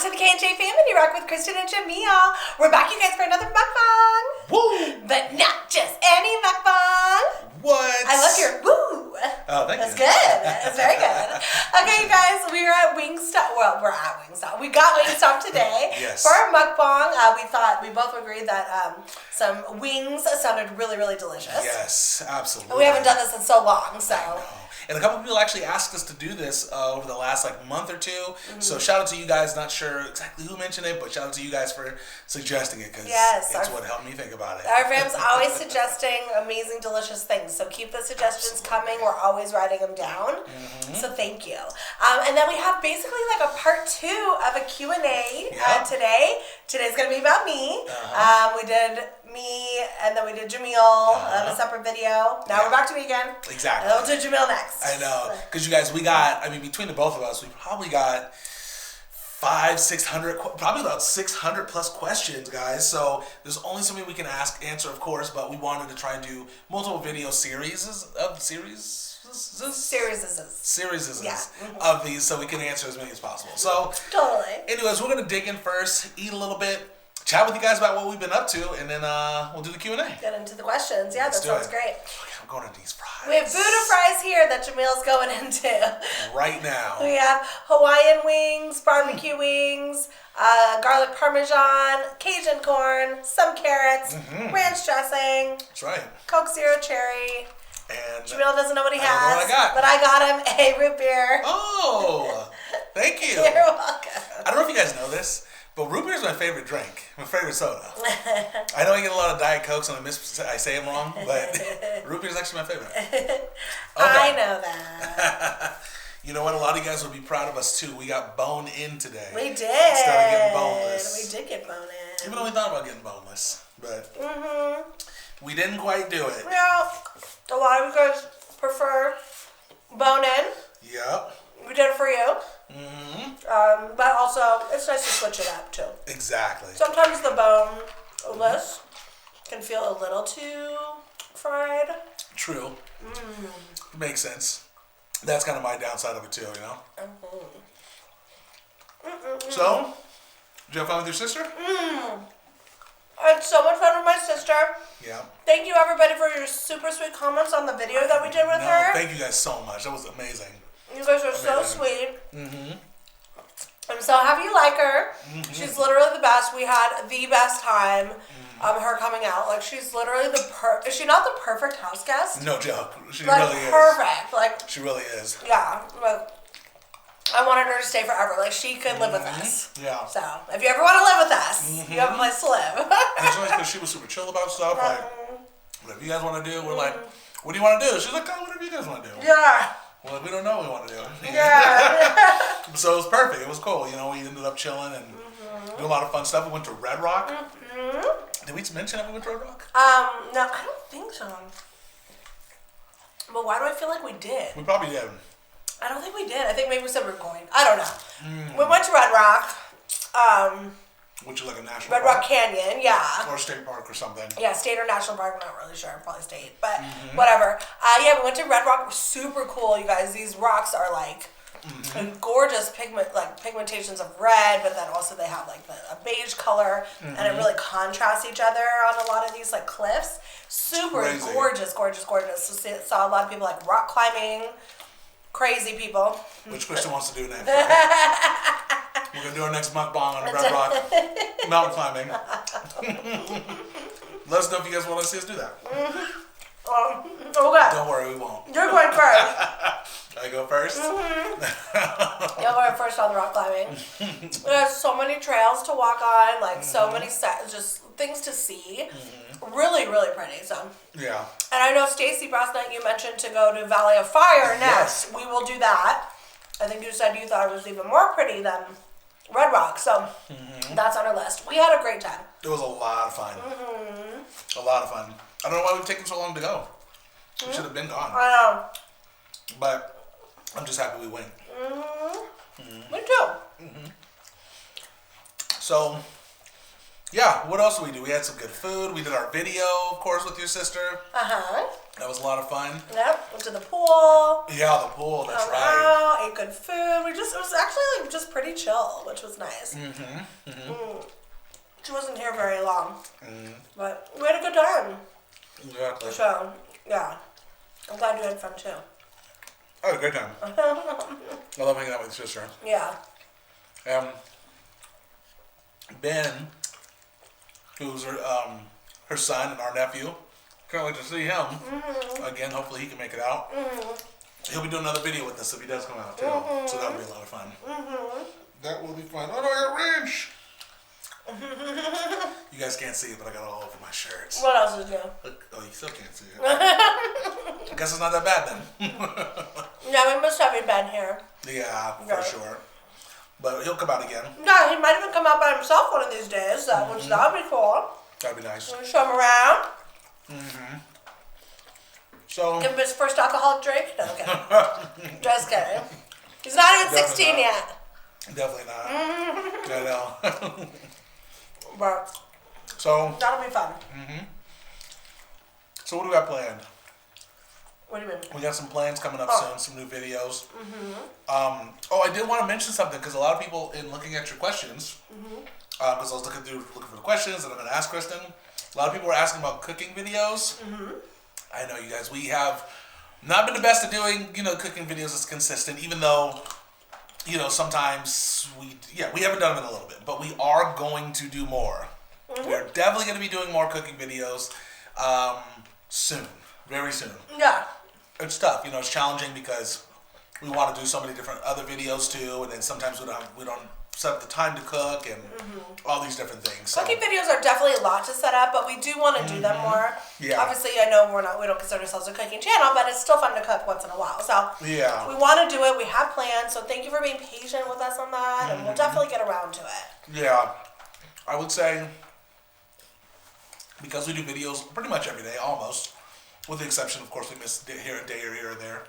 to the K&J Family Rock with Kristin and Jamil. We're back, you guys, for another mukbang. Woo! But not just any mukbang. What? I love your woo. Oh, thank you. That's good. That's very good. Okay, guys, we are at Wingstop. Well, we're at Wingstop. We got Wingstop today Yes. for our mukbang. We both agreed that some wings sounded really, really delicious. Yes, absolutely. And we haven't done this in so long, so. I know. And a couple of people actually asked us to do this over the last month or two. Mm-hmm. So shout out to you guys. Not sure exactly who mentioned it, but shout out to you guys for suggesting it because it's what helped me think about it. Our fam's always suggesting amazing, delicious things. So keep the suggestions coming. We're always writing them down. Mm-hmm. So thank you. And then we have basically like a part 2 of a Q&A today. Today's going to be about me. We did me, and then we did Jamil on a separate video. Now we're back to me again. Exactly. And then we'll do Jamil next. I know. Because you guys, between the both of us, we probably got 600, probably about 600 plus questions, guys. So there's only so many we can answer, of course, but we wanted to try and do multiple video series of these so we can answer as many as possible. So totally. Anyways, we're going to dig in first, eat a little bit, chat with you guys about what we've been up to, and then we'll do the Q&A. Get into the questions. Yeah, that sounds great. I'm going to these fries. We have Buddha fries here that Jamil's going into. Right now. We have Hawaiian wings, barbecue wings, garlic parmesan, Cajun corn, some carrots, ranch dressing. That's right. Coke Zero Cherry. And Jamil doesn't know what he has. I don't know what I got. But I got him a root beer. Oh, thank you. You're welcome. I don't know if you guys know this, but root beer is my favorite drink, my favorite soda. I know I get a lot of Diet Cokes and I say them wrong, but root beer is actually my favorite. Okay. I know that. You know what? A lot of you guys will be proud of us too. We got bone in today. We did. Instead of getting boneless. We did get bone in. Even though we thought about getting boneless, but we didn't quite do it. Yeah. A lot of you guys prefer bone in. Yep. We did it for you. But also, it's nice to switch it up too. Exactly. Sometimes the boneless can feel a little too fried. True. Makes sense. That's kind of my downside of it too, you know? So, did you have fun with your sister? I had so much fun with my sister. Yeah. Thank you everybody for your super sweet comments on the video that we did with her. Thank you guys so much. That was amazing. You guys are so sweet. I'm so happy you like her. She's literally the best. We had the best time her coming out. Like, she's literally is she not the perfect house guest? No joke. She like, really is. Perfect. Like, she really is. Yeah. Like, I wanted her to stay forever. Like, she could live with us. Yeah. So, if you ever want to live with us, you have a place to live. And it's nice because she was super chill about stuff. Like, whatever you guys want to do, we're like, what do you want to do? She's like, oh, whatever you guys want to do. Yeah. Well, we don't know what we want to do. Yeah. So it was perfect. It was cool. You know, we ended up chilling and doing a lot of fun stuff. We went to Red Rock. Did we mention that we went to Red Rock? No, I don't think so. But why do I feel like we did? We probably did. I don't think we did. I think maybe we said we were going. I don't know. We went to Red Rock. Which is like a national Red park? Rock Canyon, yeah. Or state park or something. Yeah, state or national park. I'm not really sure. Probably state, but whatever. Yeah, we went to Red Rock. It was super cool, you guys. These rocks are like gorgeous pigmentations of red, but then also they have like a beige color, and it really contrasts each other on a lot of these like cliffs. Super gorgeous. So saw a lot of people like rock climbing. Crazy people. Which Kristen wants to do next. Right? We're going to do our next mukbang on Red Rock mountain climbing. Let us know if you guys want to see us do that. Okay. Don't worry, we won't. You're going first. I go first? You're going first on the rock climbing. There's so many trails to walk on, like so many just things to see. Really, really pretty. So. Yeah. And I know Stacy, last night you mentioned to go to Valley of Fire next. Yes. We will do that. I think you said you thought it was even more pretty than Red Rock. So that's on our list. We had a great time. It was a lot of fun. A lot of fun. I don't know why we've taken so long to go. We should have been gone. I know. But I'm just happy we went. Me too. So, yeah, what else did we do? We had some good food. We did our video, of course, with your sister. That was a lot of fun. Yep. Went to the pool. Yeah, the pool. That's right. Ate good food. It was actually like just pretty chill, which was nice. She wasn't here very long, but we had a good time. Exactly. So yeah, I'm glad you had fun too. I had a great time. I love hanging out with your sister. Yeah. Ben, who's her son and our nephew, can't wait to see him. Again, hopefully he can make it out. He'll be doing another video with us if he does come out too. So that'll be a lot of fun. That will be fun. Oh no, I got wrench. You guys can't see it, but I got it all over my shirts. What else did you do? Look, oh, you still can't see it. I guess it's not that bad then. Yeah, we must have you Ben here. Yeah, for sure. But he'll come out again. Yeah, he might even come out by himself one of these days, which that would be cool. That'd be nice. We'll show him around. So Give him his first alcoholic drink. No, okay. Just kidding. He's not even 16 yet. Definitely not. I know. But so that'll be fun. So what do we got planned? What do you mean? We got some plans coming up soon, some new videos. I did want to mention something because a lot of people, in looking at your questions, because I was looking for the questions that I'm going to ask Kristen, a lot of people were asking about cooking videos. I know you guys, we have not been the best at doing, cooking videos as consistent, even though, sometimes we haven't done them in a little bit, but we are going to do more. We're definitely going to be doing more cooking videos soon, very soon. Yeah. It's tough, it's challenging because we want to do so many different other videos too, and then sometimes we don't set up the time to cook and all these different things. So. Cooking videos are definitely a lot to set up, but we do want to do them more. Yeah. Obviously, I know we don't consider ourselves a cooking channel, but it's still fun to cook once in a while. So yeah, we want to do it. We have plans, so thank you for being patient with us on that, and we'll definitely get around to it. Yeah, I would say because we do videos pretty much every day, almost, with the exception, of course, we miss here a day or here or there.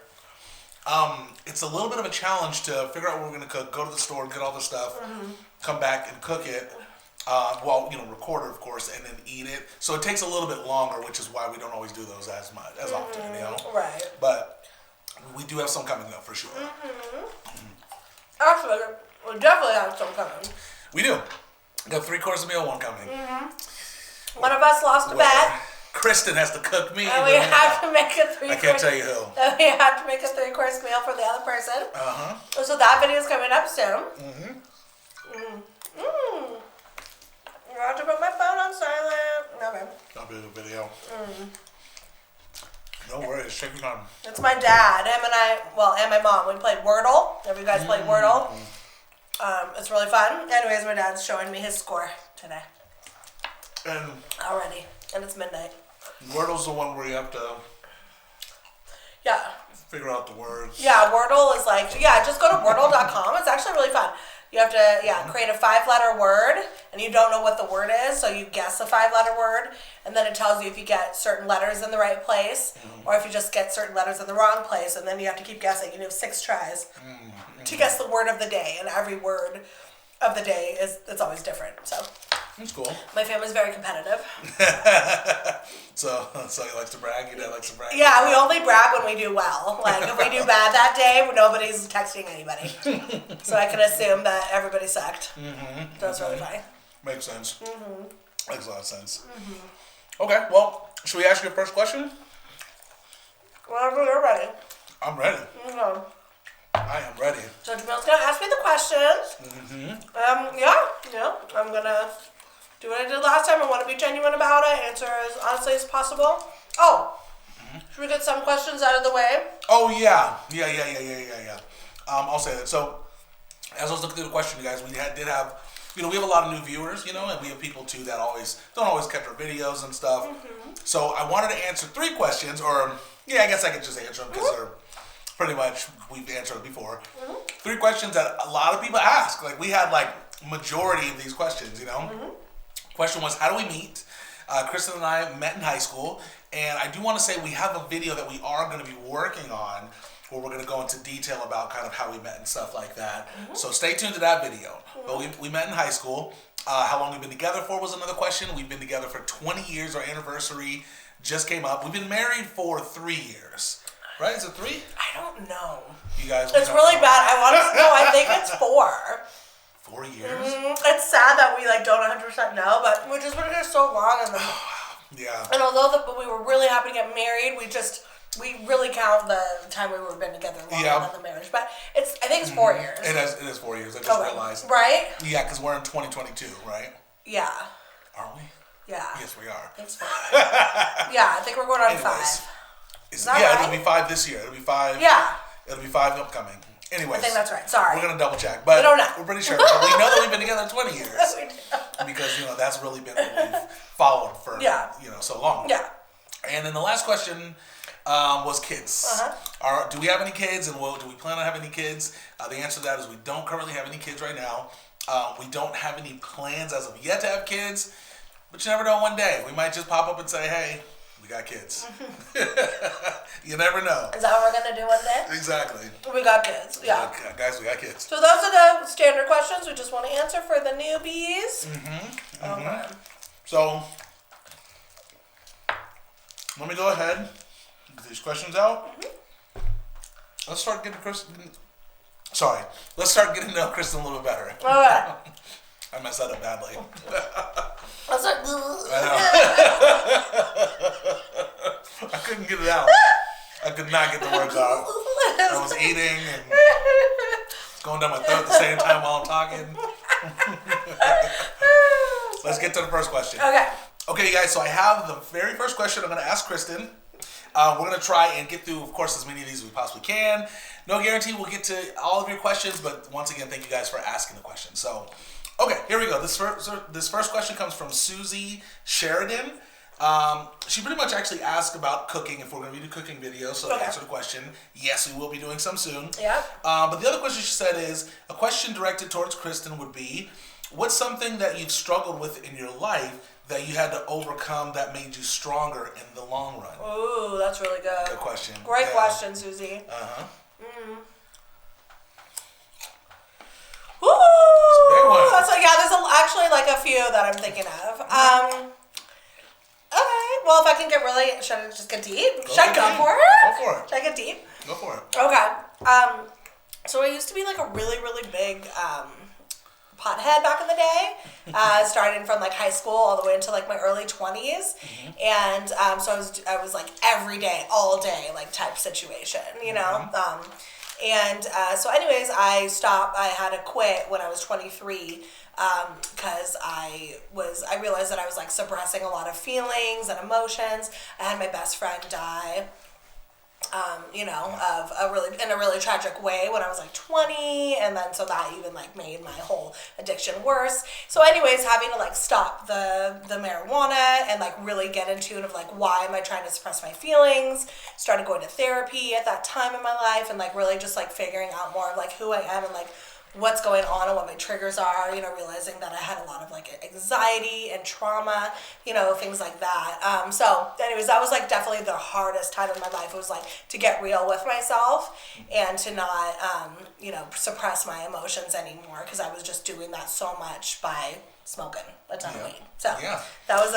It's a little bit of a challenge to figure out what we're going to cook, go to the store, get all the stuff, come back and cook it, record it, of course, and then eat it. So it takes a little bit longer, which is why we don't always do those as often, Right. But we do have some coming up for sure. Actually, we definitely have some coming. We do. Got 3-course meal one coming. One of us lost a bet. Kristen has to cook me. And we have to make a 3-course. I can't tell you who. We have to make a 3-course meal for the other person. So that video is coming up soon. I have to put my phone on silent. No, babe. I'll do the video. No worries. Take your time. It's my dad. Him and my mom. We played Wordle. Have you guys played Wordle? It's really fun. Anyways, my dad's showing me his score today. And already. And it's midnight. Wordle's the one where you have to figure out the words. Yeah, Wordle is just go to wordle.com. It's actually really fun. You have to, create a 5-letter word, and you don't know what the word is, so you guess a 5-letter word, and then it tells you if you get certain letters in the right place, or if you just get certain letters in the wrong place, and then you have to keep guessing. You have 6 tries to guess the word of the day, and every word of the day it's always different. So that's cool. My family's very competitive. So he likes to brag. Your dad likes to brag. Yeah, we only brag when we do well. Like if we do bad that day, nobody's texting anybody. So I can assume that everybody sucked. So it's really funny. Makes sense. Makes a lot of sense. Okay, well, should we ask you the first question? Whenever you're ready. I'm ready. I am ready. So Jamil's gonna ask me the questions. I'm gonna do what I did last time. I want to be genuine about it. Answer as honestly as possible. Should we get some questions out of the way? Oh yeah. I'll say that. So as I was looking through the question, you guys, we did have, we have a lot of new viewers, and we have people too that don't always catch our videos and stuff. So I wanted to answer 3 questions, or I guess I could just answer them because they're pretty much, we've answered before. 3 questions that a lot of people ask. Like we had majority of these questions, Question was, how do we meet? Kristen and I met in high school, and I do want to say we have a video that we are going to be working on where we're going to go into detail about kind of how we met and stuff like that. So stay tuned to that video. But we met in high school. How long we've been together for was another question. We've been together for 20 years. Our anniversary just came up. We've been married for 3 years. Right? Is it 3? I don't know. You guys? It's really bad. I want to know. I think it's 4. 4 years? It's sad that we don't 100% know, but we just been together so long. And then, yeah. And although we were really happy to get married, we really count the time we were been together longer than the marriage. But I think it's 4 years. It is 4 years. I just realized. Right? Yeah, because we're in 2022, right? Yeah. Aren't we? Yeah. Yes, we are. It's 4. Yeah, I think we're going on 5. Right? It'll be 5 this year. It'll be 5. Yeah. It'll be 5 upcoming. Anyways. I think that's right. Sorry. We're going to double check. But we don't know. We're pretty sure. But we know that we've been together 20 years. We do. Because, that's really been what we've followed for, so long. Yeah. And then the last question was kids. Do we have any kids, and do we plan on having any kids? The answer to that is we don't currently have any kids right now. We don't have any plans as of yet to have kids, but you never know. One day we might just pop up and say, "Hey, we got kids." You never know. Is that what we're gonna do one day? Exactly. We got kids. Yeah. Guys, we got kids. So those are the standard questions we just want to answer for the newbies. Okay. So let me go ahead and get these questions out. Let's start getting Kristen. Sorry. Let's start getting to know Kristen a little bit better. All right. I messed that up badly. Let's start. I couldn't get it out. I could not get the words out. I was eating and it's going down my throat at the same time while I'm talking. Let's get to the first question. Okay, you guys, so I have the very first question I'm going to ask Kristen. We're going to try and get through, of course, as many of these as we possibly can. No guarantee we'll get to all of your questions, but once again, thank you guys for asking the question. So, okay, here we go. This first question comes from Susie Sheridan. She pretty much actually asked about cooking, if we're going to be doing cooking videos. So to answer the question, yes, we will be doing some soon. Yeah. But the other question she said is, a question directed towards Kristen would be, what's something that you've struggled with in your life that you had to overcome that made you stronger in the long run? Ooh, that's really good. Good question. Great question, Susie. Ooh, that's there's actually a few that I'm thinking of. Okay, well, if I can get really, should I just get deep? Should I go for it? Go for it. Should I get deep? Go for it. Okay. So I used to be a really, really big pothead back in the day, starting from high school all the way into my early 20s, and so I was every day, all day type situation, you know. So anyways, I had to quit when I was 23 because I realized that I was suppressing a lot of feelings and emotions. I had my best friend die. In a really tragic way when I was 20, and then so that even made my whole addiction worse. So anyways, having to stop the marijuana and really get in tune of why am I trying to suppress my feelings, started going to therapy at that time in my life, and really just figuring out more of who I am and what's going on and what my triggers are, realizing that I had a lot of anxiety and trauma, things like that. So anyways, that was definitely the hardest time in my life. It was to get real with myself and to not, suppress my emotions anymore, because I was just doing that so much by smoking a ton of weed. So that was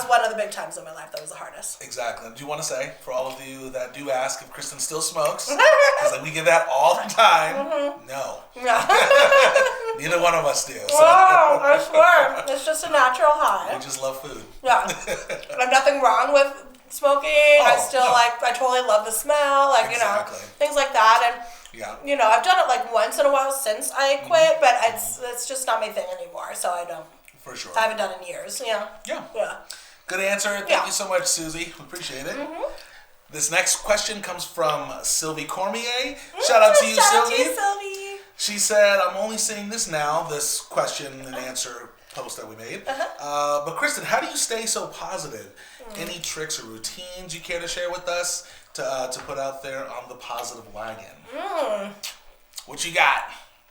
one of the big times in my life that was the hardest. Exactly. Do you want to say, for all of you that do ask if Kristen still smokes, because we get that all the time, no. Neither one of us do. So. Wow, I swear. It's just a natural high. We just love food. Yeah. There's nothing wrong with smoking. I still I totally love the smell, things like that. And I've done it once in a while since I quit, but it's just not my thing anymore. So I don't. For sure. I haven't done it in years. Yeah. Good answer. Thank you so much, Susie. We appreciate it. This next question comes from Sylvie Cormier. Shout out to you, Sylvie. She said, I'm only seeing this now, this question and answer post that we made. But Kristen, how do you stay so positive? Any tricks or routines you care to share with us to put out there on the positive wagon? What you got?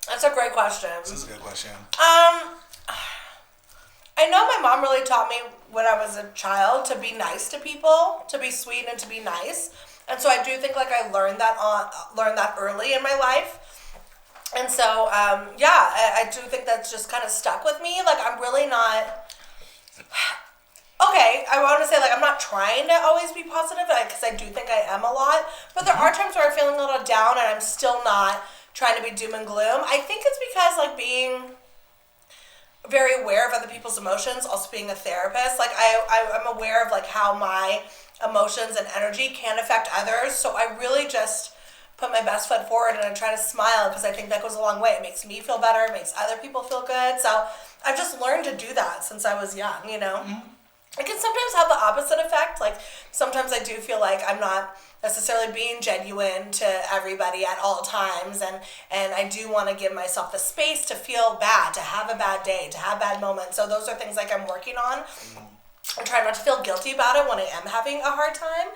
That's a great question. This is a good question. I know my mom really taught me when I was a child to be nice to people, to be sweet and to be nice. And so I do think I learned that early in my life. And so, I do think that's just kind of stuck with me. Like, I'm really not... Okay, I want to say, like, I'm not trying to always be positive, because I do think I am a lot. But there are times where I'm feeling a little down, and I'm still not trying to be doom and gloom. I think it's because, like, being very aware of other people's emotions, also being a therapist, like, I'm aware of, like, how my emotions and energy can affect others. So I really just put my best foot forward, and I try to smile, because I think that goes a long way. It makes me feel better. It makes other people feel good. So I've just learned to do that since I was young, you know? It can sometimes have the opposite effect. Like, sometimes I do feel like I'm not necessarily being genuine to everybody at all times, and I do want to give myself the space to feel bad, to have a bad day, to have bad moments. So those are things like I'm working on. I'm trying not to feel guilty about it when I am having a hard time.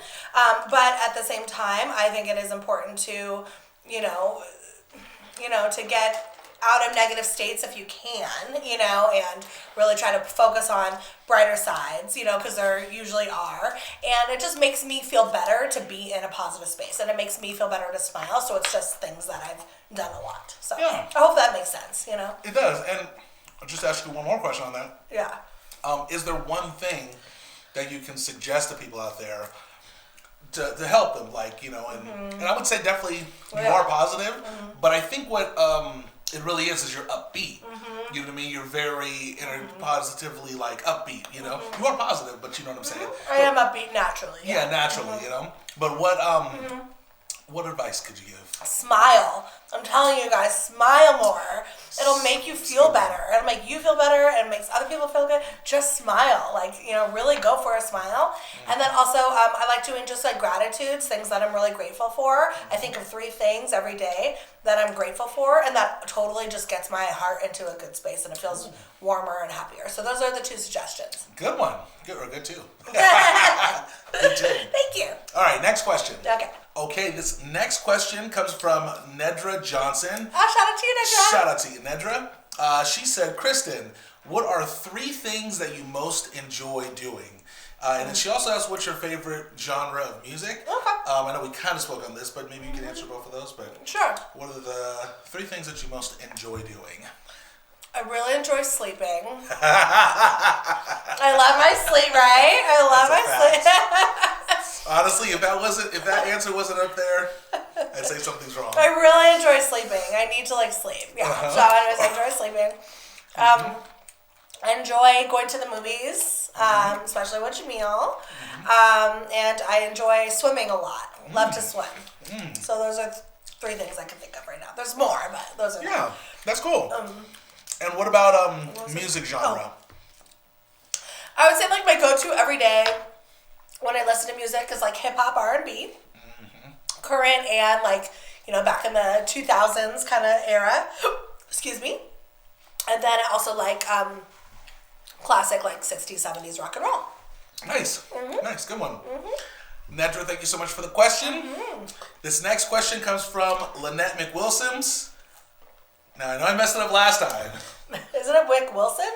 But at the same time, I think it is important to, to get out of negative states if you can, and really try to focus on brighter sides, because there usually are. And it just makes me feel better to be in a positive space, and it makes me feel better to smile. So it's just things that I've done a lot. So I hope that makes sense, It does. And I'll just ask you one more question on that. Yeah. Is there one thing that you can suggest to people out there to help them, like, and I would say definitely you are positive, but I think what it really is you're upbeat. You know what I mean? You're very positively, like, upbeat, You are positive, but you know what I'm saying? I am upbeat naturally. Yeah, naturally, But what advice could you give? Smile. I'm telling you guys, smile more. It'll make you feel better. It'll make you feel better, and it makes other people feel good. Just smile. Like, really go for a smile. And then also, I like doing just like gratitudes, things that I'm really grateful for. I think of 3 things every day that I'm grateful for, and that totally just gets my heart into a good space, and it feels warmer and happier. So those are the 2 suggestions. Good one. Good too. Good too. Thank you. All right, next question. Okay, this next question comes from Nedra Johnson. Shout out to you, Nedra. Shout out to you, Nedra. She said, Kristen, what are 3 things that you most enjoy doing? And then she also asked, what's your favorite genre of music? Okay. I know we kind of spoke on this, but maybe you can answer both of those. But sure. What are the 3 things that you most enjoy doing? I really enjoy sleeping. I love my sleep, right? I love my sleep. Honestly, if that answer wasn't up there, I'd say something's wrong. I really enjoy sleeping. I need to sleep. Yeah. So anyways, I enjoy sleeping. I enjoy going to the movies, especially with Jamil. And I enjoy swimming a lot. Love to swim. So those are 3 things I can think of right now. There's more, but those are that's cool. And what about music genre? I would say my go-to every day when I listen to music is hip hop, R&B, current and back in the 2000s kind of era. Excuse me. And then I also classic 60s, 70s rock and roll. Nice. Nice. Good one. Nedra, thank you so much for the question. This next question comes from Lynette McWilsons. Now, I know I messed it up last time. Isn't it Wick Wilson?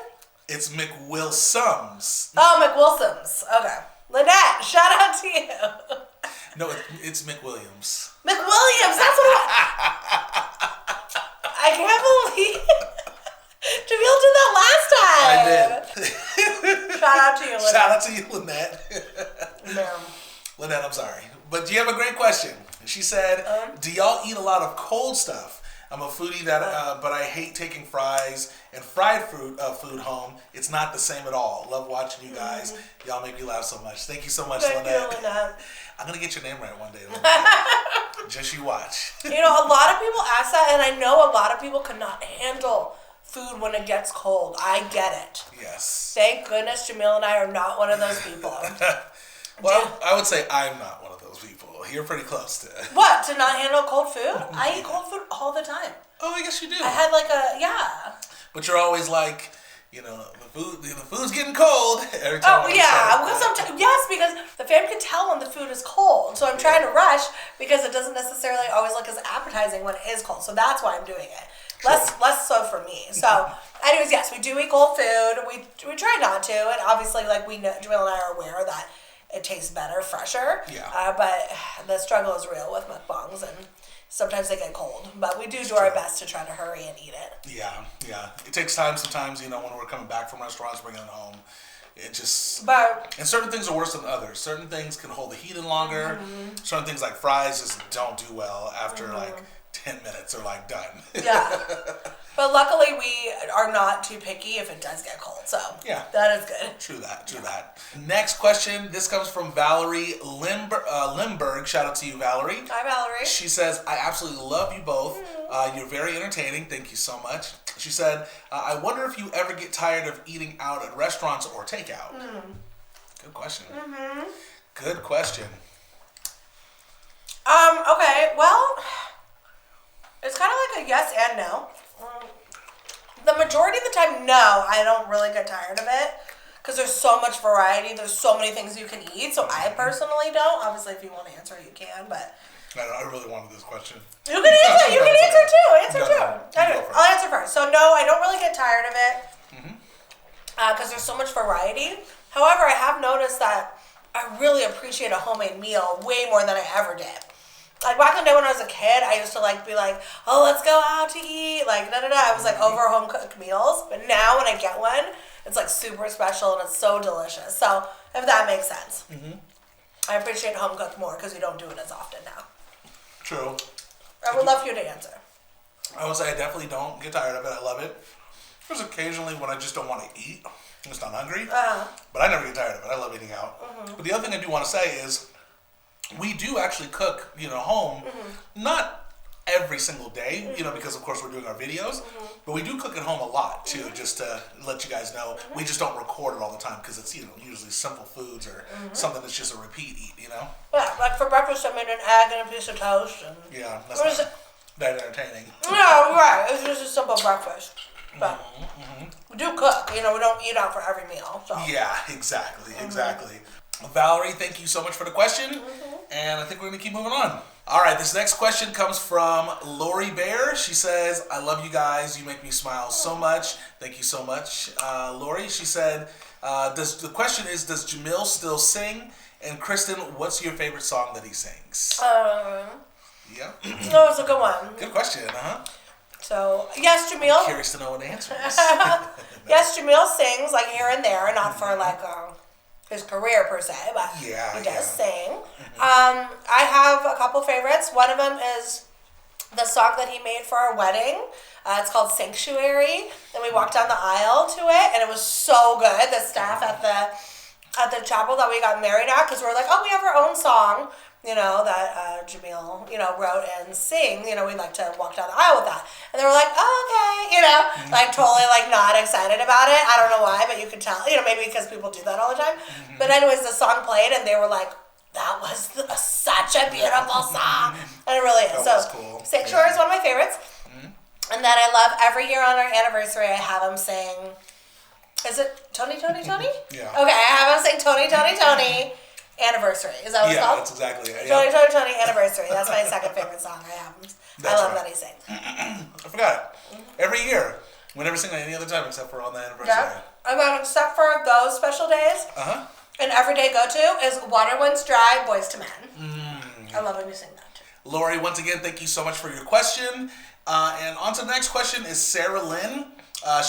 It's McWilsums. Oh, McWilsons. Okay. Lynette, shout out to you. No, it's McWilliams. McWilliams, that's what I can't believe Jamil did that last time. I did. Shout out to you, Lynette. Shout out to you, Lynette. No. Lynette, I'm sorry. But you have a great question. She said, do y'all eat a lot of cold stuff? I'm a foodie but I hate taking fries and fried food home. It's not the same at all. Love watching you guys. Y'all make me laugh so much. Thank you so much, Lynette. Thank you, Lynette. I'm going to get your name right one day, Lynette. Just you watch. A lot of people ask that, and I know a lot of people cannot handle food when it gets cold. I get it. Yes. Thank goodness Jamil and I are not one of those people. Well, I would say I'm not one of those people. You're pretty close to it. What? To not handle cold food? I eat cold food all the time. Oh, I guess you do. I had But you're always the food's getting cold every time. Oh, yeah. Yes, because the fam can tell when the food is cold. So I'm trying to rush because it doesn't necessarily always look as appetizing when it is cold. So that's why I'm doing it. Less so for me. So, anyways, yes, we do eat cold food. We try not to. And obviously, we know, Jamil and I are aware that it tastes better, fresher. Yeah. But the struggle is real with mukbangs and sometimes they get cold. But we do our best to try to hurry and eat it. Yeah. It takes time sometimes, when we're coming back from restaurants, bringing it home. It just... And certain things are worse than others. Certain things can hold the heat in longer. Certain things like fries just don't do well after like 10 minutes or like done. Yeah. But luckily we are not too picky if it does get cold. So yeah, that is good. True that. Next question. This comes from Valerie Limberg. Shout out to you, Valerie. Hi, Valerie. She says, I absolutely love you both. You're very entertaining. Thank you so much. She said, I wonder if you ever get tired of eating out at restaurants or takeout. Good question. Good question. Okay, well, it's kind of like a yes and no. The majority of the time, no, I don't really get tired of it because there's so much variety. There's so many things you can eat. So I personally don't. Obviously, if you want to answer, you can. But I really wanted this question. You can answer. You can answer too. Anyway, I'll answer first. So no, I don't really get tired of it because there's so much variety. However, I have noticed that I really appreciate a homemade meal way more than I ever did. Like back in the day when I was a kid, I used to be like, oh, let's go out to eat. I was like over home cooked meals. But now when I get one, it's like super special and it's so delicious. So if that makes sense. I appreciate home cooked more because you don't do it as often now. True. I would love for you to answer. I would say I definitely don't get tired of it. I love it. There's occasionally when I just don't want to eat. I'm just not hungry. But I never get tired of it. I love eating out. But the other thing I do want to say is we do actually cook, home. Not every single day, because of course we're doing our videos. But we do cook at home a lot too, just to let you guys know. We just don't record it all the time because it's, usually simple foods or something that's just a repeat eat, Yeah, like for breakfast I made an egg and a piece of toast. And yeah, that's not that entertaining. No, right. It's just a simple breakfast. But we do cook, we don't eat out for every meal. So. Yeah, exactly. Valerie, thank you so much for the question. And I think we're going to keep moving on. All right, this next question comes from Lori Bear. She says, I love you guys. You make me smile so much. Thank you so much, Lori. She said, the question is, does Jamil still sing? And Kristen, what's your favorite song that he sings? Yeah. No, it's a good one. Good question, So, yes, Jamil. I'm curious to know what the answer is. Yes, Jamil sings here and there, not for his career per se, but he does sing. I have a couple favorites. One of them is the song that he made for our wedding. It's called Sanctuary, and we walked down the aisle to it, and it was so good. The staff at the chapel that we got married at, because we were like, oh, we have our own song, that Jamil, wrote and sing. We'd like to walk down the aisle with that. And they were like, oh, okay, totally not excited about it. I don't know why, but you could tell, maybe because people do that all the time. But anyways, the song played and they were like, that was such a beautiful song. And it really is. That was cool. Sanctuary is one of my favorites. And then I love every year on our anniversary, I have him sing, is it Tony? Yeah. Okay, I have him sing Tony. Anniversary. Is that what it's called? Yeah, that's exactly it. Tony, Anniversary. That's my second favorite song I have. I love that he sings. I forgot it. Every year. We never sing any other time except for on the anniversary. Yeah. And then except for those special days, an everyday go-to is Water Once Dry, Boys to Men. I love when you sing that too. Lori, once again, thank you so much for your question. And on to the next question is Sarah Lynn.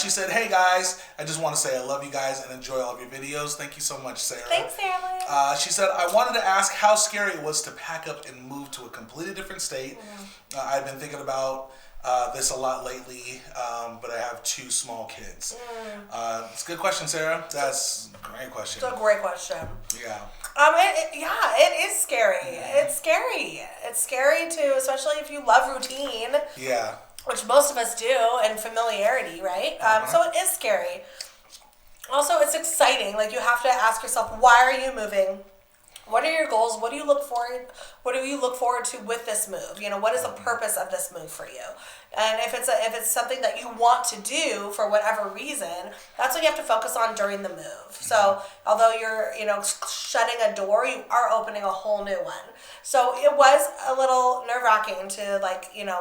She said, hey guys, I just want to say I love you guys and enjoy all of your videos. Thank you so much, Sarah. Thanks, Sarah. She said, I wanted to ask how scary it was to pack up and move to a completely different state. I've been thinking about this a lot lately, but I have 2 small kids. It's a good question, Sarah. That's a great question. It's a great question. Yeah. It is scary. It's scary. It's scary too, especially if you love routine. Yeah. Which most of us do, and familiarity, right? So it is scary. Also, it's exciting. You have to ask yourself, why are you moving? What are your goals? What do you look forward to with this move? What is the purpose of this move for you? And if it's something that you want to do for whatever reason, that's what you have to focus on during the move. So although you're, shutting a door, you are opening a whole new one. So it was a little nerve-wracking to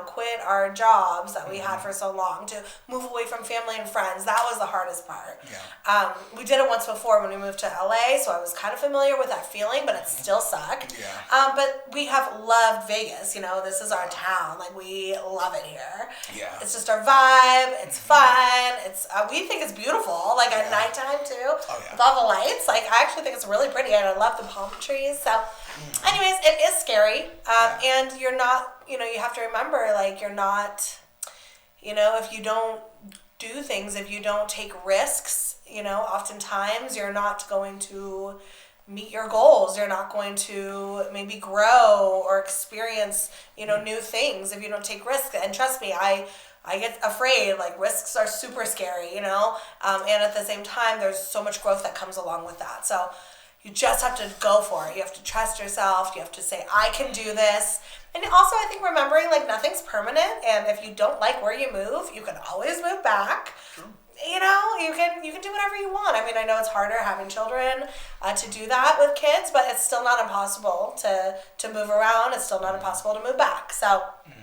quit our jobs that we had for so long, to move away from family and friends. That was the hardest part. Yeah. We did it once before when we moved to LA, so I was kind of familiar with that feeling, but it still sucked. Yeah. But we have loved Vegas. You know, this is our town. Like, we love it here. Yeah. It's just our vibe. It's fun. It's we think it's beautiful. Like at nighttime too, with all the lights. Like, I actually think it's really pretty, and I love the palm trees. So, anyways, it is scary. And you're not. You know, you have to remember, like, you're not. You know, if you don't do things, if you don't take risks, you know, oftentimes you're not going to meet your goals. You're not going to maybe grow or experience, you know, new things if you don't take risks. And trust me, I get afraid. Like, risks are super scary, you know, and at the same time, there's so much growth that comes along with that. So you just have to go for it. You have to trust yourself. You have to say, I can do this. And also, I think remembering, like, nothing's permanent, and if you don't like where you move, you can always move back. True. You know, you can do whatever you want. I mean, I know it's harder having children to do that with kids, but it's still not impossible to move around. It's still not impossible to move back. So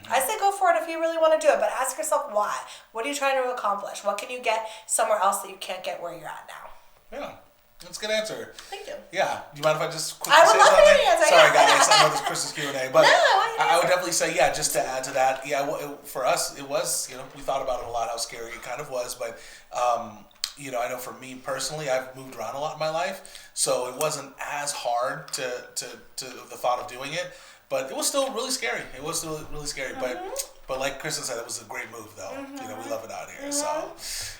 I say go for it if you really want to do it, but ask yourself why. What are you trying to accomplish? What can you get somewhere else that you can't get where you're at now? Yeah. That's a good answer. Thank you. Yeah. Do you mind if I just quickly say something? I would love to answer. Sorry, guys. I know this is Kristen's Q&A, but no, I would definitely say, just to add to that, for us, it was, you know, we thought about it a lot, how scary it kind of was, but, you know, I know for me personally, I've moved around a lot in my life, so it wasn't as hard to the thought of doing it, but it was still really scary. It was still really scary, but like Kristen said, it was a great move, though. You know, we love it out here. So,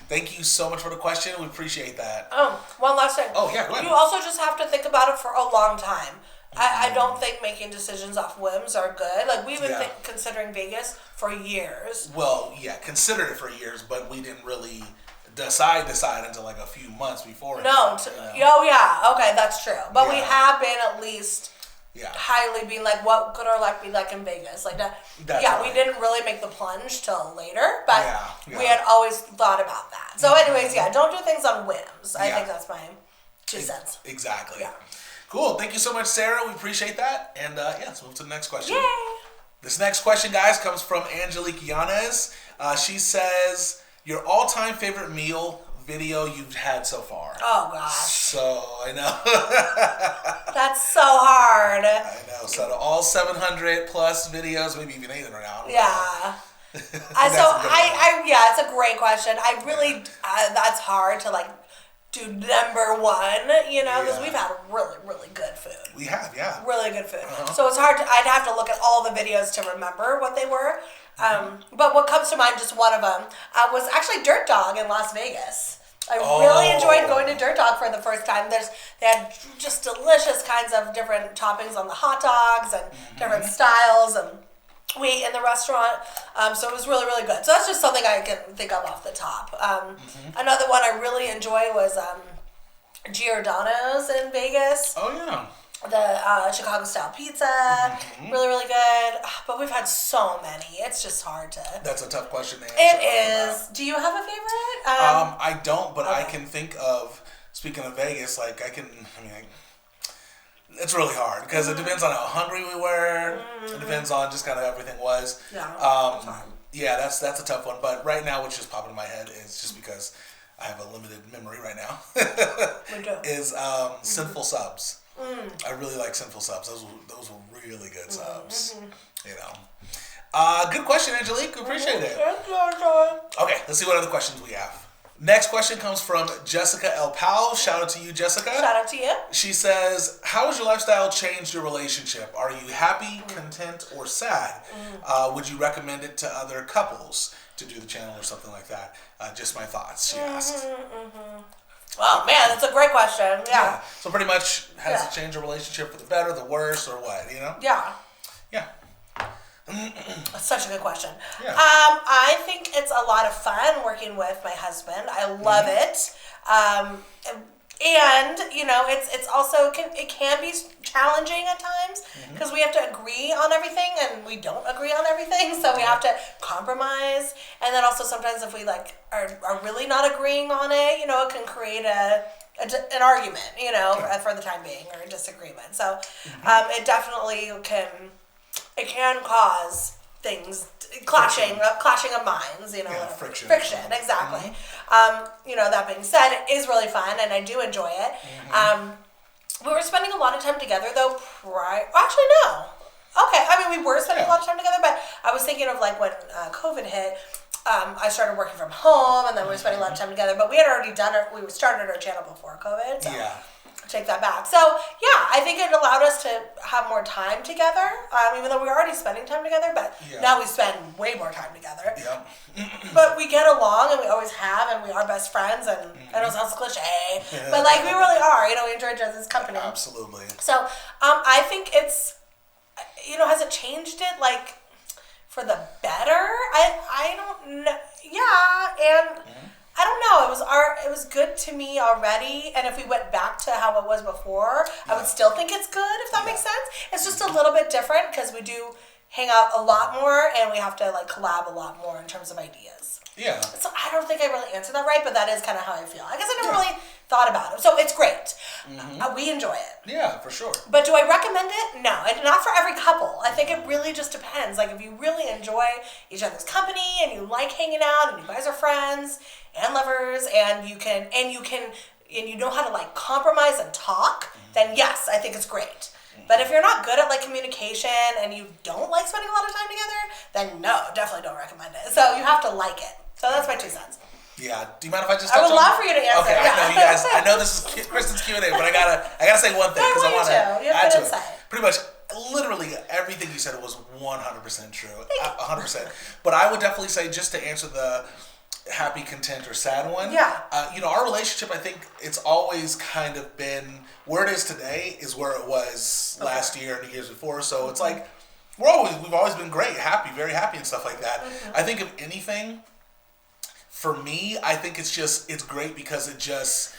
thank you so much for the question. We appreciate that. One last thing. Oh, yeah, go ahead. You also just have to think about it for a long time. I don't think making decisions off whims are good. Like, we've been considering Vegas for years. Well, yeah, considered it for years, but we didn't really decide until like a few months before. Okay, that's true. But we have been at least highly being like, what could our life be like in Vegas? Like that. Right. We didn't really make the plunge till later, but we had always thought about that. So, anyways, don't do things on whims. I think that's my 2 cents. Exactly. Yeah. Cool. Thank you so much, Sarah. We appreciate that. And let's move to the next question. Yay! This next question, guys, comes from Angelique Yanez. She says, your all-time favorite meal video you've had so far? Oh, gosh. So, I know. That's so hard. I know. So, out of all 700 plus videos, maybe even 800 now. Yeah. It's a great question. I really, that's hard to, like, do number one, you know, because we've had really, really good food. We have, yeah. Really good food. So it's hard I'd have to look at all the videos to remember what they were. But what comes to mind, just one of them, was actually Dirt Dog in Las Vegas. I really enjoyed going to Dirt Dog for the first time. They had just delicious kinds of different toppings on the hot dogs and different styles, and we ate in the restaurant. So it was really, really good. So that's just something I can think of off the top. Another one I really enjoyed was Giordano's in Vegas. Oh, yeah. The Chicago style pizza, really, really good. But we've had so many. It's just hard to. That's a tough question to answer. It is. Do you have a favorite? I don't, but I can think of. Speaking of Vegas, like it's really hard because it depends on how hungry we were. It depends on just kind of everything was. Yeah. That's a tough one. But right now, what's just popping in my head is just because I have a limited memory right now. is Sinful Subs. I really like Sinful Subs. Those were really good subs. You know. Good question, Angelique. We appreciate it. Okay, let's see what other questions we have. Next question comes from Jessica L. Powell. Shout out to you, Jessica. Shout out to you. She says, how has your lifestyle changed your relationship? Are you happy, content, or sad? Would you recommend it to other couples to do the channel or something like that? Just my thoughts, she asked. Oh, man, that's a great question. Yeah. So pretty much, has it changed your relationship for the better, the worse, or what, you know? Yeah. Yeah. That's such a good question. Yeah. I think it's a lot of fun working with my husband. I love it. And, you know, it's also, it can be challenging at times because we have to agree on everything and we don't agree on everything. So we have to compromise. And then also sometimes if we are really not agreeing on it, you know, it can create an argument, you know, for the time being, or a disagreement. So it definitely can cause things, clashing of minds, you know. Yeah, friction, exactly. You know, that being said, it is really fun and I do enjoy it. We were spending a lot of time together, though, actually, no. Okay, I mean, we were spending a lot of time together, but I was thinking of, like, when COVID hit, I started working from home, and then we were spending a lot of time together, but we had already we started our channel before COVID, so take that back. So, yeah, I think it allowed us to have more time together, even though we were already spending time together, but now we spend way more time together. But we get along, and we always have, and we are best friends, and I know it sounds cliche, but, like, we really are. You know, we enjoy each other's company. Absolutely. So, I think it's, has it changed it, like, for the better? I don't know. Yeah, and I don't know. It was good to me already, and if we went back to how it was before, I would still think it's good, if that makes sense. It's just a little bit different because we do hang out a lot more, and we have to, like, collab a lot more in terms of ideas. Yeah. So I don't think I really answered that right, but that is kind of how I feel. I guess I never really thought about it. So it's great. We enjoy it. Yeah, for sure. But do I recommend it? No. And not for every couple. I think it really just depends. Like, if you really enjoy each other's company and you like hanging out and you guys are friends and lovers and you know how to, like, compromise and talk, then yes, I think it's great. But if you're not good at, like, communication and you don't like spending a lot of time together, then no, definitely don't recommend it. So you have to like it. So that's my 2 cents. Yeah. Do you mind if I just touch on? I would love for you to answer. Okay, I know you guys. I know this is Kristen's Q&A, but I gotta say one thing because I want to add to it. Pretty much, literally everything you said was 100% true, 100%. But I would definitely say, just to answer the happy, content, or sad one. Yeah. Our relationship, I think it's always kind of been where it is today is where it was last year and the years before. So it's like we've always been great, happy, very happy, and stuff like that. I think if anything, for me, I think it's great because it just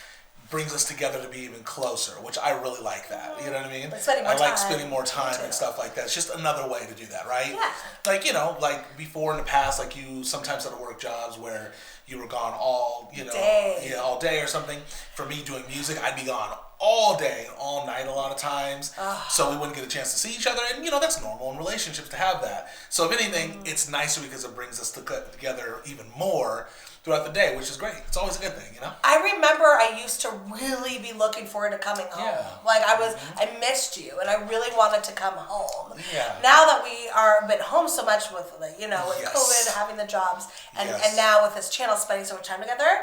brings us together to be even closer, which I really like that. You know what I mean? I like spending more time and stuff like that. It's just another way to do that, right? Yeah. Like, like before in the past, like you sometimes had to work jobs where you were gone all day or something. For me doing music, I'd be gone all day, all night a lot of times. So we wouldn't get a chance to see each other. And, that's normal in relationships to have that. So if anything, it's nicer because it brings us together even more throughout the day, which is great. It's always a good thing, I remember I used to really be looking forward to coming home. Yeah. Like I missed you, and I really wanted to come home. Yeah. Now that we are been home so much with, with COVID, having the jobs, and now with this channel spending so much time together,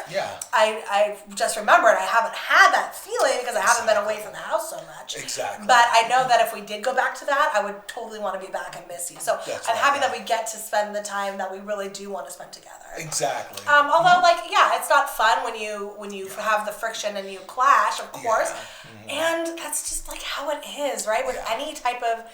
I just remembered I haven't had that feeling because I haven't been away from the house so much. Exactly. But I know that if we did go back to that, I would totally want to be back and miss you. So I'm happy that we get to spend the time that we really do want to spend together. Exactly. Although, it's not fun when you have the friction and you clash, of course. And that's just, how it is, right? With any type of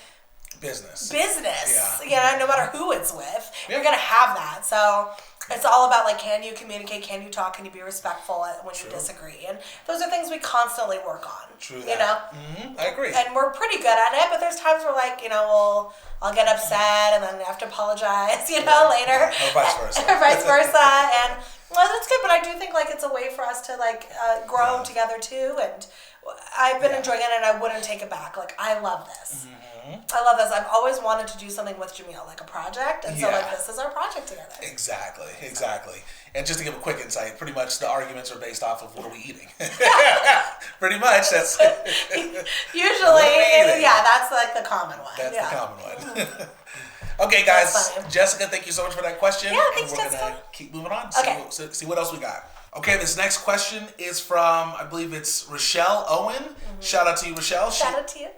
business. No matter who it's with, you're going to have that. So it's all about, can you communicate? Can you talk? Can you be respectful when you disagree? And those are things we constantly work on. True that. I agree. And we're pretty good at it, but there's times where, I'll get upset and then I have to apologize, later. Or vice versa. And, well, that's good, but I do think, it's a way for us to, grow together, too. And I've been enjoying it, and I wouldn't take it back. I love this. I love this. I've always wanted to do something with Jamil, a project, and so this is our project together. Exactly. And just to give a quick insight, pretty much the arguments are based off of what are we eating. Pretty much, that's usually, that's the common one. That's the common one. Okay, guys. Jessica, thank you so much for that question. Yeah, thanks, Jessica. We're gonna keep moving on. Okay. See what else we got. Okay, this next question is from, I believe it's Rochelle Owen. Shout out to you, Rochelle. Shout out to you.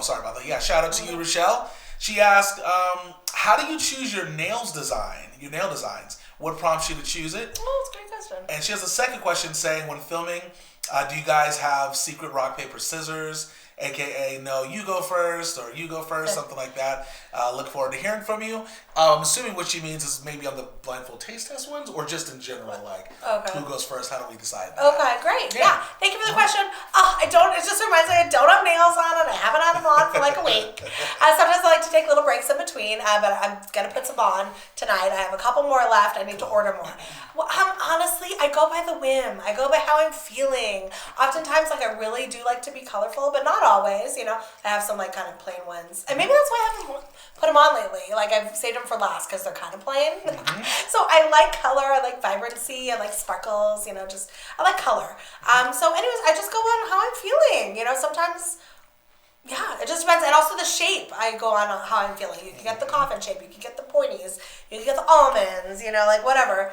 Sorry about that. Yeah, shout out to you, Rochelle. She asked, how do you choose your nail designs? What prompts you to choose it? Oh, that's a great question. And she has a second question saying, when filming, do you guys have secret rock, paper, scissors? AKA, no, you go first, or you go first, something like that. Look forward to hearing from you. I'm assuming what she means is maybe on the blindfold taste test ones, or just in general, who goes first, how do we decide that? Okay, great. Yeah. Thank you for the question. It just reminds me I don't have nails on, and I haven't had them on for a week. Sometimes I like to take little breaks in between, but I'm going to put some on tonight. I have a couple more left. I need to order more. Well, honestly, I go by the whim. I go by how I'm feeling. Oftentimes, I really do like to be colorful, but not always, I have some like kind of plain ones. And maybe that's why I haven't put them on lately. Like I've saved them for last because they're kind of plain. So I like color, I like vibrancy, I like sparkles, I like color. So anyways, I just go on how I'm feeling. Sometimes, yeah, it just depends. And also the shape, I go on how I'm feeling. You can get the coffin shape, you can get the pointies, you can get the almonds, like whatever.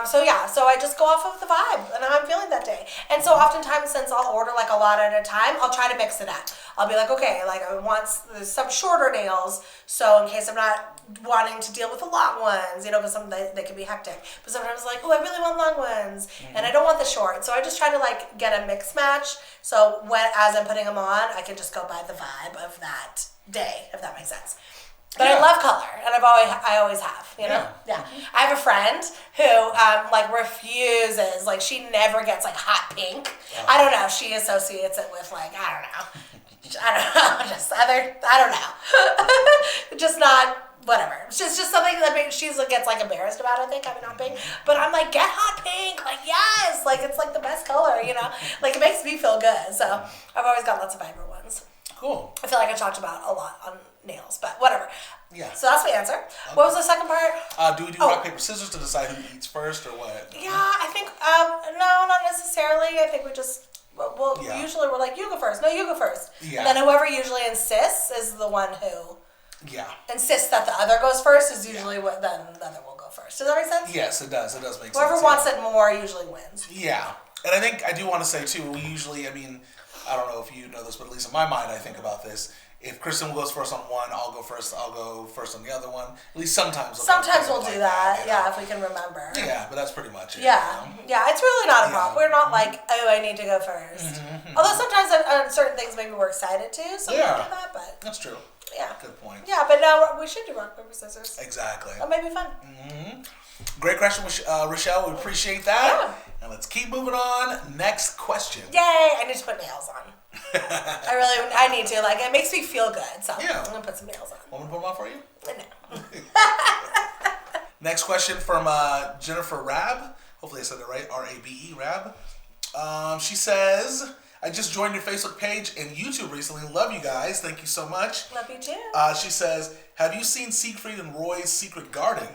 So I just go off of the vibe and how I'm feeling that day. And so oftentimes, since I'll order like a lot at a time, I'll try to mix it up. I'll be like, okay, like I want some shorter nails, so in case I'm not wanting to deal with the long ones, because some they can be hectic. But sometimes like, oh, I really want long ones, and I don't want the short. So I just try to like get a mix match. So as I'm putting them on, I can just go by the vibe of that day, if that makes sense. But I love color, and I always have, Yeah. I have a friend who refuses, like she never gets like hot pink. I don't know. She associates it with like I don't know. Just not whatever. It's just something that she gets like embarrassed about. I think having hot pink, but I'm like, get hot pink, like yes, like it's like the best color, like it makes me feel good. So I've always got lots of vibrant ones. Cool. I feel like I talked about a lot on nails, but whatever. Yeah. So that's my answer. Okay. What was the second part? Do we do rock, paper, scissors to decide who eats first or what? Yeah, I think, no, not necessarily. I think we just, usually we're like, you go first. No, you go first. Yeah. And then whoever usually insists is the one who insists that the other goes first is usually what, then the other will go first. Does that make sense? Yes, it does. It does make sense. Whoever wants it more usually wins. Yeah. And I think I do want to say, too, we usually, I don't know if you know this, but at least in my mind, I think about this. If Kristen goes first on one, I'll go first on the other one. At least sometimes. Sometimes we'll do that, if we can remember. Yeah, but that's pretty much it. Yeah, it's really not a problem. We're not like, oh, I need to go first. Although sometimes on certain things maybe we're excited to, so we do that, but. That's true. Yeah. Good point. Yeah, but no, we should do rock, paper, scissors. Exactly. That might be fun. Great question, Rochelle. We appreciate that. Yeah. And let's keep moving on. Next question. Yay! I need to put nails on. I need to. Like, it makes me feel good. So I'm going to put some nails on. Want me to put them on for you? No. Next question from Jennifer Rab. Hopefully I said it right. R-A-B-E, Rab. She says, I just joined your Facebook page and YouTube recently. Love you guys. Thank you so much. Love you too. She says, have you seen Siegfried and Roy's Secret Garden?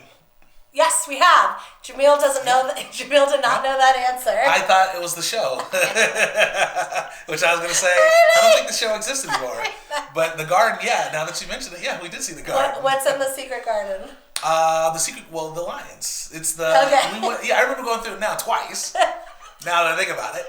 Yes, we have. Jamil doesn't know that. Jamil did not know that answer. I thought it was the show, which I was going to say. I don't think the show exists anymore. But the garden, now that you mentioned it, we did see the garden. What's in the secret garden? The lions. It's the. Okay. I remember going through it now twice. Now that I think about it.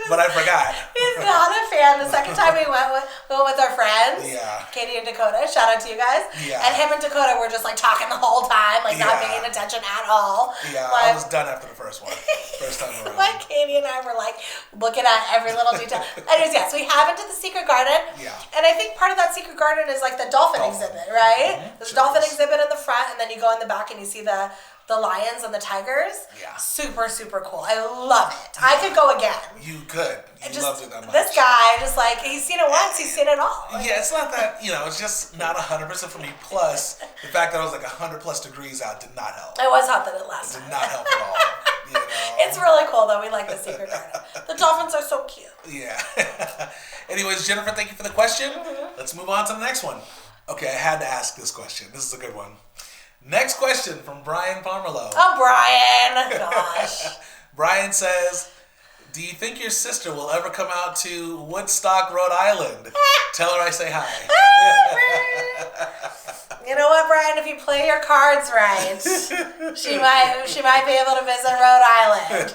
But I forgot. He's not a fan. The second time we went with our friends, Katie and Dakota, shout out to you guys. Yeah. And him and Dakota were just like talking the whole time, like not paying attention at all. Yeah, I was done after the first one. First time around. Like Katie and I were like looking at every little detail. Anyways, yes, we have into the secret garden. Yeah. And I think part of that secret garden is like the dolphin exhibit, right? There's a dolphin exhibit in the front, and then you go in the back and you see the lions and the tigers. Yeah. Super, super cool. I love it. I could go again. You could. You loved it that much. This guy, just like, he's seen it once, he's seen it all. Like, it's not that, it's just not 100% for me. Plus, the fact that it was like 100 plus degrees out did not help. It was hot that it lasted. It did not help at all. It's really cool, though. We like the secret garden. The dolphins are so cute. Yeah. Anyways, Jennifer, thank you for the question. Let's move on to the next one. Okay, I had to ask this question. This is a good one. Next question from Bryan Pomerlow. Oh, Bryan. Gosh. Bryan says, do you think your sister will ever come out to Woodstock, Rhode Island? Tell her I say hi. You know what, Bryan? If you play your cards right, she might be able to visit Rhode Island.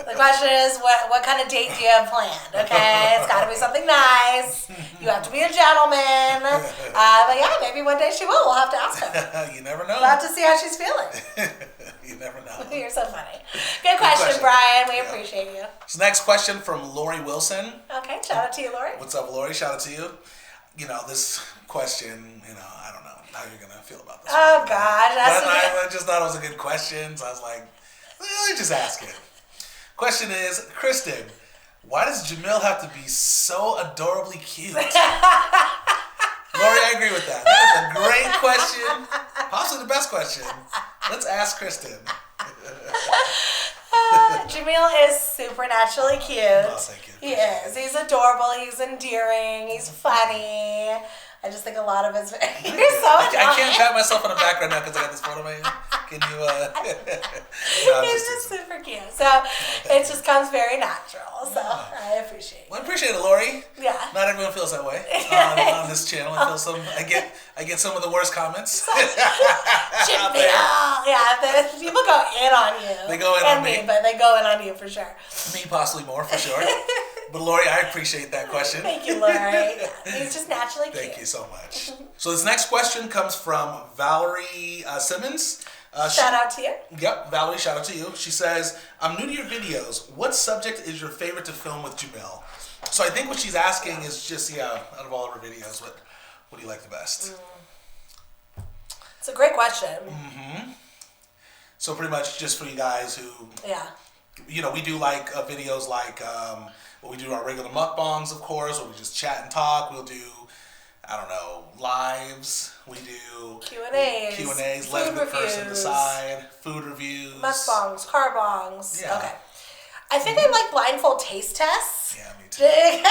The question is, what kind of date do you have planned? Okay, it's got to be something nice. You have to be a gentleman. But maybe one day she will. We'll have to ask her. You never know. We'll have to see how she's feeling. You never know. You're so funny. Good question, Bryan. We appreciate you. So next question from Lori Wilson. Okay, shout out to you, Lori. What's up, Lori? Shout out to you. This question, I don't know how you're going to feel about this. Oh, gosh. I just thought it was a good question, so I was like, let me just ask it. Question is, Kristen, why does Jamil have to be so adorably cute? Lori, I agree with that. That is a great question. Possibly the best question. Let's ask Kristen. Jamil is supernaturally cute. Oh, thank you. He is. He's adorable. He's endearing. He's funny. I just think a lot of his. You're so annoying. I can't pat myself on the back right now because I got this photo of him. Can you? No, he's just super cute. So it just comes very natural. So I appreciate it. Well, I appreciate it, Lori. Yeah. Not everyone feels that way on this channel. I feel some. I get some of the worst comments. Jamil. Yeah, people go in on you. They go in on me, but they go in on you for sure. Me possibly more for sure. But Lori, I appreciate that question. Thank you, Lori. Yeah, he's just naturally cute. Thank you so much. So this next question comes from Valerie Simmons. Shout out to you. Yep, Valerie, shout out to you. She says, I'm new to your videos. What subject is your favorite to film with Jamil? So I think what she's asking is just, out of all of her videos, what do you like the best? It's a great question. Mm-hmm. So pretty much just for you guys who, we do like videos like, we do our regular mukbangs, of course, where we just chat and talk. We'll do, lives. We do Q&As, let the person decide, food reviews. Mukbangs, car bongs. Yeah. Okay. I think I like blindfold taste tests. Yeah, me too. I think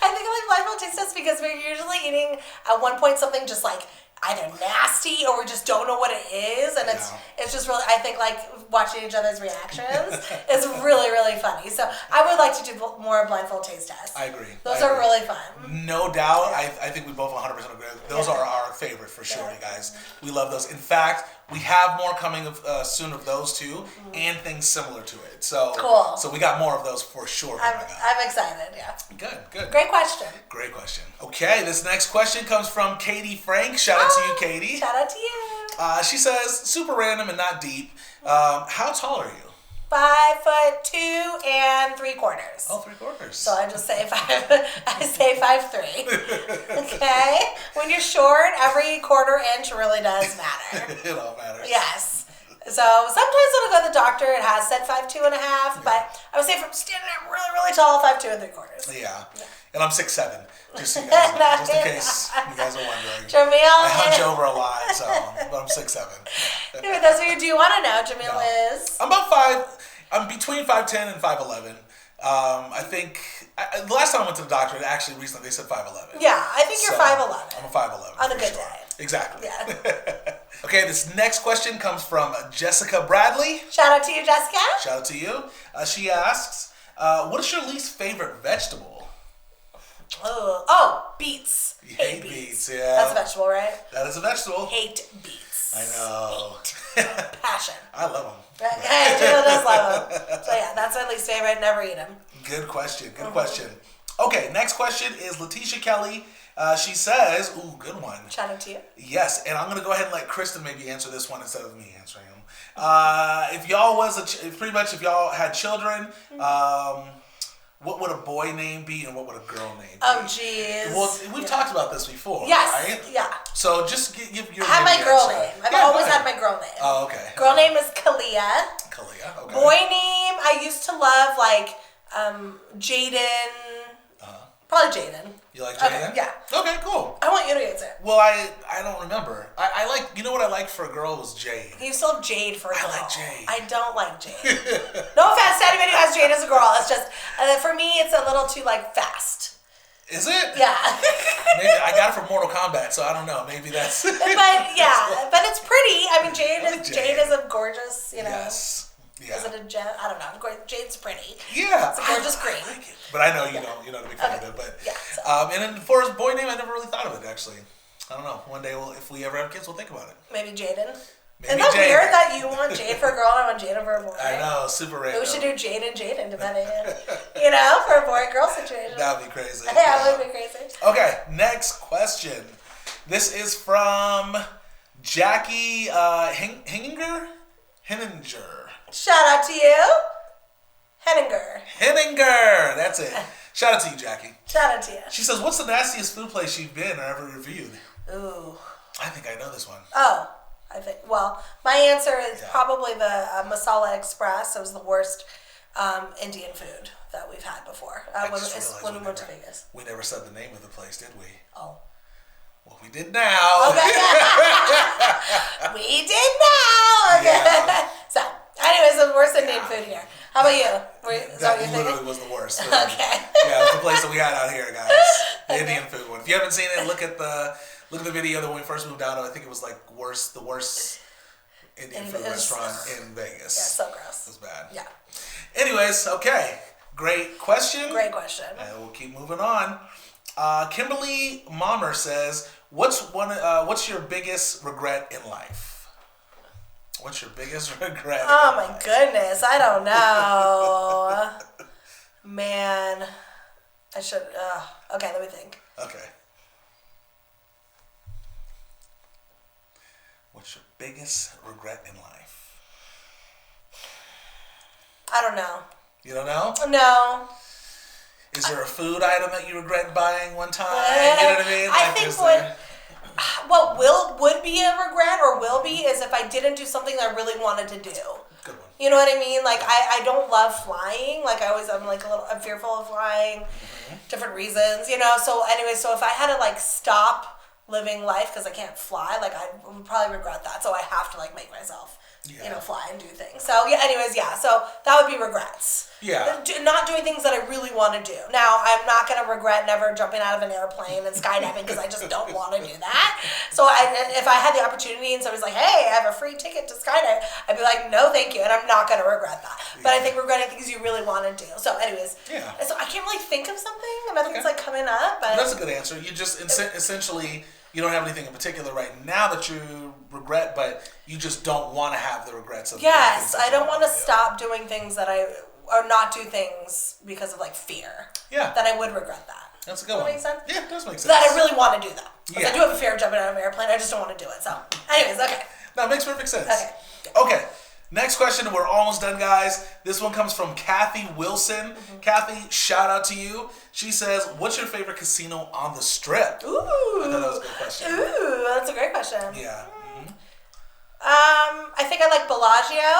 I like blindfold taste tests because we're usually eating at one point something just like either nasty or we just don't know what it is, and it's just really, I think, like watching each other's reactions is really, really funny. So I would like to do more blindfold taste tests. I agree. Those are really fun. No doubt. I think we both 100% agree. Those are our favorite for sure, you guys. We love those. In fact, we have more coming soon of those too, and things similar to it. So cool. So we got more of those for sure coming up. I'm excited. Yeah. Good. Great question. Great question. Okay, this next question comes from Katie Frank. Shout out to you, Katie. Shout out to you. She says, super random and not deep. How tall are you? 5'2" and 3/4. Oh, 3/4. So I just say 5'3". Okay. When you're short, every quarter inch really does matter. It all matters. Yes. So sometimes when I go to the doctor, it has said 5'2.5", but I would say from standing up really, really tall, 5'2 3/4. Yeah. And I'm 6'7", just so you guys know, just in case you guys are wondering. Jamil, I hunch over a lot, but I'm 6'7". For those of you who do want to know, Jamil is? I'm between 5'10" and 5'11". I think the last time I went to the doctor, actually recently, they said 5'11". Yeah, I think you're 5'11". I'm a 5'11". On a good day. Exactly. Yeah. Okay, this next question comes from Jessica Bradley. Shout out to you, Jessica. Shout out to you. She asks, what is your least favorite vegetable? Oh, beets. You hate beets, yeah. That's a vegetable, right? That is a vegetable. Hate beets. I know. Passion. I love them. Jamil does love them. So yeah, that's my least favorite. Never eat them. Good question. Good question. Okay, next question is Letitia Kelly. She says, ooh, good one. Shout out to you. Yes, and I'm going to go ahead and let Kristen maybe answer this one instead of me answering them. If y'all if y'all had children, what would a boy name be and what would a girl name be? Oh, jeez. Well, we've talked about this before, yes. Right? Yeah. So just give your I have my girl name. I've always had my girl name. Oh, okay. Girl name is Kalia. Kalia, okay. Boy name, I used to love, like, Jaden. Probably Jaden. You like Jaden? Okay, yeah. Okay, cool. I want you to answer. Well, I don't remember. I like, you know what I liked for a girl was Jade. You still have Jade for a girl. I like Jade. I don't like Jade. No offense to anybody who has Jade as a girl. It's just, for me, it's a little too, like, fast. Is it? Yeah. Maybe I got it from Mortal Kombat, so I don't know. Maybe that's. But yeah, but it's pretty. I mean, Jade is a gorgeous, you know. Yes. Yeah. Is it a gem? I don't know. Jade's pretty. Yeah. It's a gorgeous green. I like it. But I know you don't. You're not a big fan of it. But yeah. So. And then for his boy name, I never really thought of it actually. I don't know. One day, if we ever have kids, we'll think about it. Maybe Jaden. Maybe Isn't that Jaden. weird that you want Jade for a girl and I want Jaden for a boy? I know, super random. We should do Jade and Jaden depending on, for a boy-girl situation. That would be crazy. Yeah, it would be crazy. Okay, next question. This is from Jackie Henninger. Shout out to you. Henninger. That's it. Shout out to you, Jackie. Shout out to you. She says, what's the nastiest food place you've been or ever reviewed? Ooh. I think I know this one. Oh. Well, my answer is probably the Masala Express. It was the worst Indian food that we've had before when we went to Vegas. We never said the name of the place, did we? Oh. Well, we did now. Okay. We did now. Okay. Yeah. So, anyway. Anyways, the worst Indian food here. How about you? That literally was the worst. Okay. Yeah, it was the place that we had out here, guys. The Indian food one. If you haven't seen it, look at the video that when we first moved out. I think it was like the worst Indian food restaurant in Vegas. Yeah, so gross. It was bad. Yeah. Anyways, okay. Great question. Great question. And we'll keep moving on. Kimberly Mommer says, "What's your biggest regret in life?" What's your biggest regret? Oh my goodness, I don't know. Man, I should. Okay, let me think. Okay. What's your biggest regret in life? I don't know. You don't know? No. Is there a food item that you regret buying one time? You know what I mean? I think what would be a regret or will be is if I didn't do something that I really wanted to do. Good one. You know what I mean? Like I don't love flying. Like I'm fearful of flying. Different reasons, you know. So anyway, so if I had to like stop living life because I can't fly, like I would probably regret that. So I have to like make myself, you know, fly and do things. So yeah, anyways, yeah. So that would be regrets. Yeah. Not doing things that I really want to do. Now, I'm not going to regret never jumping out of an airplane and skydiving because I just don't want to do that. So if I had the opportunity and somebody's like, hey, I have a free ticket to skydive, I'd be like, no, thank you. And I'm not going to regret that. But I think regretting things you really want to do. So anyways, so I can't really think of something. Nothing's like coming up. But that's a good answer. You just essentially... You don't have anything in particular right now that you regret, but you just don't want to have the regrets of. Yes, I don't want to stop doing things or not do things because of like fear. Yeah. That I would regret that. That's a good one. Does that make sense? Yeah, it does make sense. That I really want to do that. Because Yeah. I do have a fear of jumping out of an airplane. I just don't want to do it. So, anyways, okay. No, it makes perfect sense. Okay. Okay. Next question, we're almost done, guys. This one comes from Kathy Wilson. Kathy, shout out to you. She says, "What's your favorite casino on the Strip?" Ooh. I thought that was a good question. Ooh, that's a great question. Yeah. I think I like Bellagio.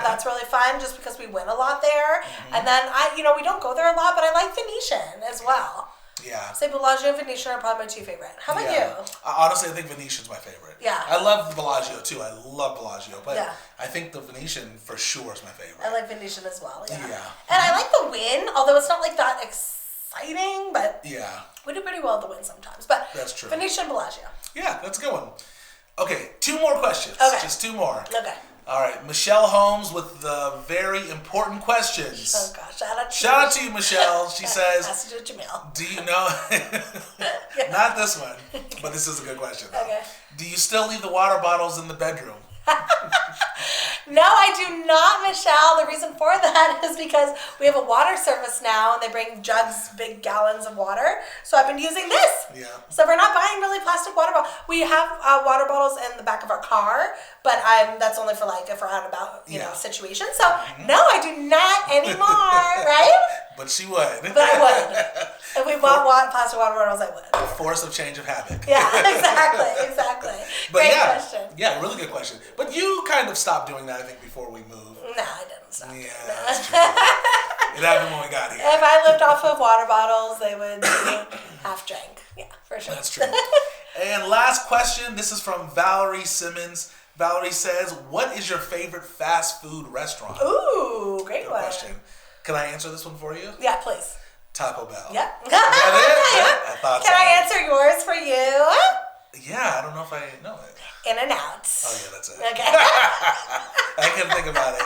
That's really fun just because we win a lot there. And then we don't go there a lot, but I like Venetian as well. Yeah. Say Bellagio and Venetian are probably my two favorite. How about you? Honestly, I think Venetian's my favorite. Yeah. I love Bellagio too. I love Bellagio, but Yeah. I think the Venetian for sure is my favorite. I like Venetian as well. Yeah. Yeah. And I like the Wynn, although it's not like that exciting, but Yeah. we do pretty well at the Wynn sometimes. But That's true. Venetian, Bellagio. Yeah, that's a good one. Okay, 2 more questions. Okay. Just 2 more. Okay. All right, Michelle Holmes with the very important questions. Oh gosh, Shout out to you, Michelle. She says, Has to do with Jamil. "Do you know?" Not this one, but this is a good question. Though. Okay. Do you still leave the water bottles in the bedroom? No, I do not, Michelle. The reason for that is because we have a water service now, and they bring jugs, big gallons of water. So I've been using this. Yeah. So we're not buying really plastic water bottles. We have water bottles in the back of our car, but that's only for like if we're out and about, you know, situations. So no, I do not anymore, right? But she would. But I would. If we bought plastic water bottles, I would. The force of change of habit. Yeah, exactly. But Great yeah, question. yeah, really good question. But you kind of stopped doing that, I think, before we moved. No, I didn't stop. Yeah, that's true. It happened when we got here. If I lived off of water bottles, they would be half drank. Yeah, for sure. That's true. And last question. This is from Valerie Simmons. Valerie says, "What is your favorite fast food restaurant?" Ooh, great Good one. question. Can I answer this one for you? Yeah, please. Taco Bell. Yeah. Is that it? I thought Can so. I answer yours for you? Yeah, I don't know if I know it. In and out. Oh, yeah, that's it. Okay. I couldn't think about it.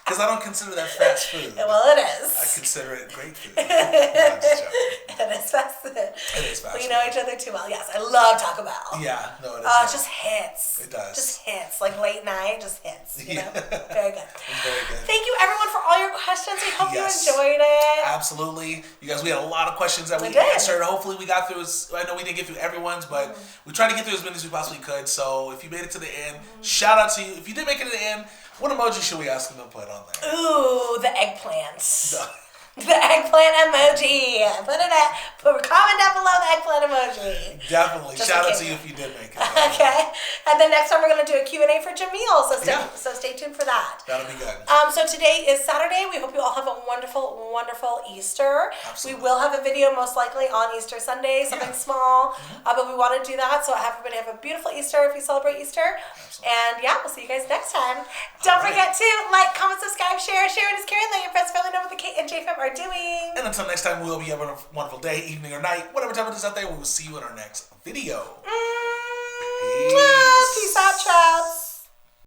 Because I don't consider that fast food. Well, it is. I consider it great food. No, I'm just joking. It is fast food. It is fast We food. know each other too well. Yes, I love Taco Bell. Yeah, no, it is. Oh, it just hits. It does. Just hits. Like late night, just hits. You know? Very good. It's very good. Thank you, everyone, for all your questions. We hope Yes. you enjoyed it. Absolutely. You guys, we had a lot of questions that we did. answered. Hopefully we got through I know we didn't get through everyone's, but we tried to get through as many as we possibly could. So if you made it to the end, shout out to you. If you did make it to the end, what emoji should we ask them to put on there? Ooh, the eggplants. The eggplant emoji. Comment down below the eggplant emoji. Definitely. Just shout out to you if you did make it. Okay. And then next time we're going to do a Q&A for Jamil. So stay tuned for that. That'll be good. So today is Saturday. We hope you all have a wonderful, wonderful Easter. Absolutely. We will have a video most likely on Easter Sunday, something small. But we want to do that. So everybody have a beautiful Easter if you celebrate Easter. Absolutely. And yeah, we'll see you guys next time. Don't forget to like, comment, subscribe, share it is Karen. Let your friends, family know what the K&J Fam are doing. And until next time, we'll be having a wonderful day, evening, or night, whatever time it is out there. We will see you in our next video. Peace out, trouts.